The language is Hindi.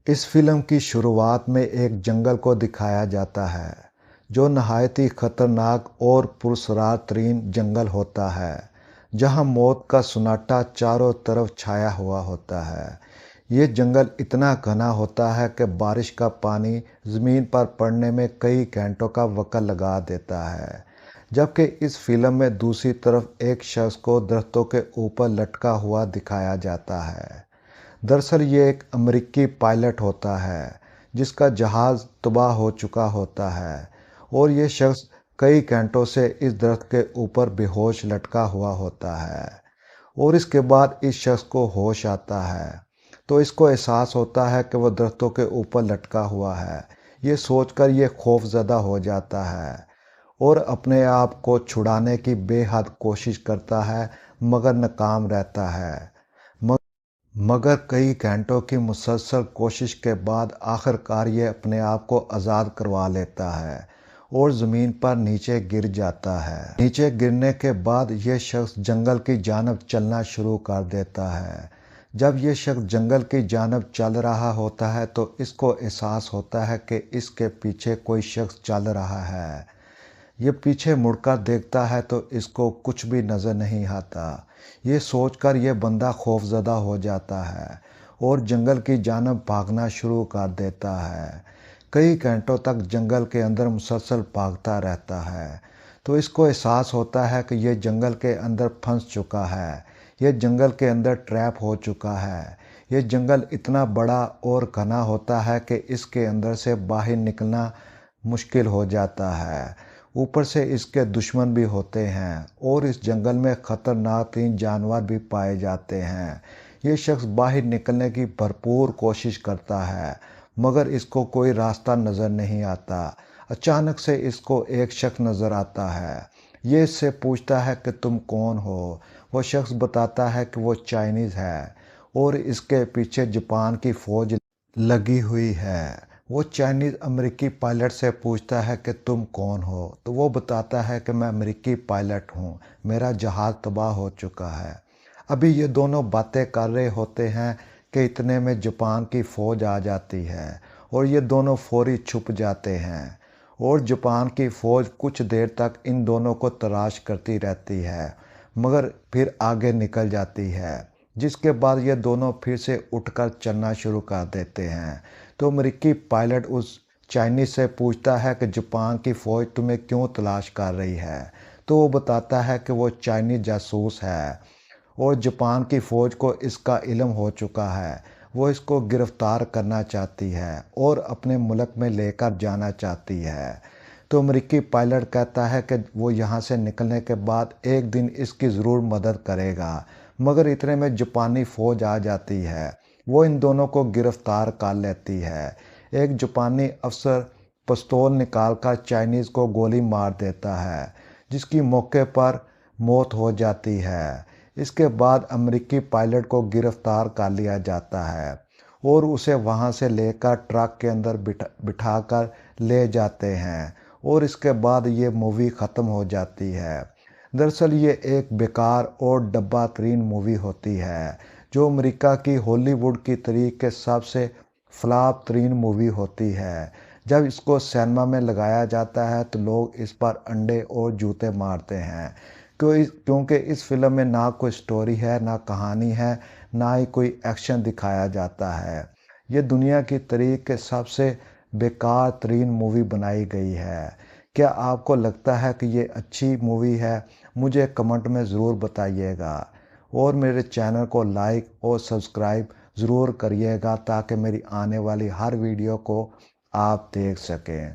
इस फिल्म की शुरुआत में एक जंगल को दिखाया जाता है जो नहायत ही खतरनाक और पुरस्कार तरीन जंगल होता है, जहां मौत का सन्नाटा चारों तरफ छाया हुआ होता है। ये जंगल इतना घना होता है कि बारिश का पानी ज़मीन पर पड़ने में कई घंटों का वक्त लगा देता है। जबकि इस फिल्म में दूसरी तरफ एक शख्स को दरख्तों के ऊपर लटका हुआ दिखाया जाता है। दरअसल ये एक अमेरिकी पायलट होता है जिसका जहाज़ तबाह हो चुका होता है और ये शख्स कई घंटों से इस दरख्त के ऊपर बेहोश लटका हुआ होता है। और इसके बाद इस शख्स को होश आता है तो इसको एहसास होता है कि वह दरख्तों के ऊपर लटका हुआ है। ये सोचकर ये खौफज़दा हो जाता है और अपने आप को छुड़ाने की बेहद कोशिश करता है, मगर नाकाम रहता है। मगर कई घंटों की मुसलसल कोशिश के बाद आखिरकार ये अपने आप को आज़ाद करवा लेता है और ज़मीन पर नीचे गिर जाता है। नीचे गिरने के बाद ये शख्स जंगल की जानब चलना शुरू कर देता है। जब ये शख्स जंगल की जानब चल रहा होता है तो इसको एहसास होता है कि इसके पीछे कोई शख्स चल रहा है। ये पीछे मुड़कर देखता है तो इसको कुछ भी नज़र नहीं आता। ये सोचकर ये बंदा खौफज़दा हो जाता है और जंगल की जानब भागना शुरू कर देता है। कई घंटों तक जंगल के अंदर मुसलसल भागता रहता है तो इसको एहसास होता है कि ये जंगल के अंदर फंस चुका है। ये जंगल के अंदर ट्रैप हो चुका है। ये जंगल इतना बड़ा और घना होता है कि इसके अंदर से बाहर निकलना मुश्किल हो जाता है। ऊपर से इसके दुश्मन भी होते हैं और इस जंगल में ख़तरनाक तीन जानवर भी पाए जाते हैं। ये शख्स बाहर निकलने की भरपूर कोशिश करता है मगर इसको कोई रास्ता नज़र नहीं आता। अचानक से इसको एक शख्स नज़र आता है। ये इससे पूछता है कि तुम कौन हो। वो शख्स बताता है कि वो चाइनीज़ है और इसके पीछे जापान की फ़ौज लगी हुई है। वो चाइनीज़ अमेरिकी पायलट से पूछता है कि तुम कौन हो, तो वो बताता है कि मैं अमेरिकी पायलट हूँ, मेरा जहाज़ तबाह हो चुका है। अभी ये दोनों बातें कर रहे होते हैं कि इतने में जापान की फ़ौज आ जाती है और ये दोनों फौरी छुप जाते हैं और जापान की फ़ौज कुछ देर तक इन दोनों को तलाश करती रहती है मगर फिर आगे निकल जाती है। जिसके बाद ये दोनों फिर से उठकर चलना शुरू कर देते हैं। तो अमेरिकी पायलट उस चाइनीज़ से पूछता है कि जापान की फ़ौज तुम्हें क्यों तलाश कर रही है। तो वो बताता है कि वो चाइनीज़ जासूस है और जापान की फ़ौज को इसका इल्म हो चुका है। वो इसको गिरफ़्तार करना चाहती है और अपने मुल्क में लेकर जाना चाहती है। तो अमेरिकी पायलट कहता है कि वो यहाँ से निकलने के बाद एक दिन इसकी ज़रूर मदद करेगा। मगर इतने में जापानी फ़ौज आ जाती है। वो इन दोनों को गिरफ़्तार कर लेती है। एक जापानी अफसर पिस्तौल निकालकर चाइनीज़ को गोली मार देता है जिसकी मौके पर मौत हो जाती है। इसके बाद अमेरिकी पायलट को गिरफ़्तार कर लिया जाता है और उसे वहां से लेकर ट्रक के अंदर बिठाकर ले जाते हैं और इसके बाद ये मूवी ख़त्म हो जाती है। दरअसल ये एक बेकार और डब्बा तरीन मूवी होती है जो अमेरिका की हॉलीवुड की तरीके के सबसे फ्लॉप तरीन मूवी होती है। जब इसको सिनेमा में लगाया जाता है तो लोग इस पर अंडे और जूते मारते हैं क्योंकि इस फिल्म में ना कोई स्टोरी है, ना कहानी है, ना ही कोई एक्शन दिखाया जाता है। ये दुनिया की तारीख के सबसे बेकार तरीन मूवी बनाई गई है। क्या आपको लगता है कि ये अच्छी मूवी है? मुझे कमेंट में ज़रूर बताइएगा और मेरे चैनल को लाइक और सब्सक्राइब ज़रूर करिएगा ताकि मेरी आने वाली हर वीडियो को आप देख सकें।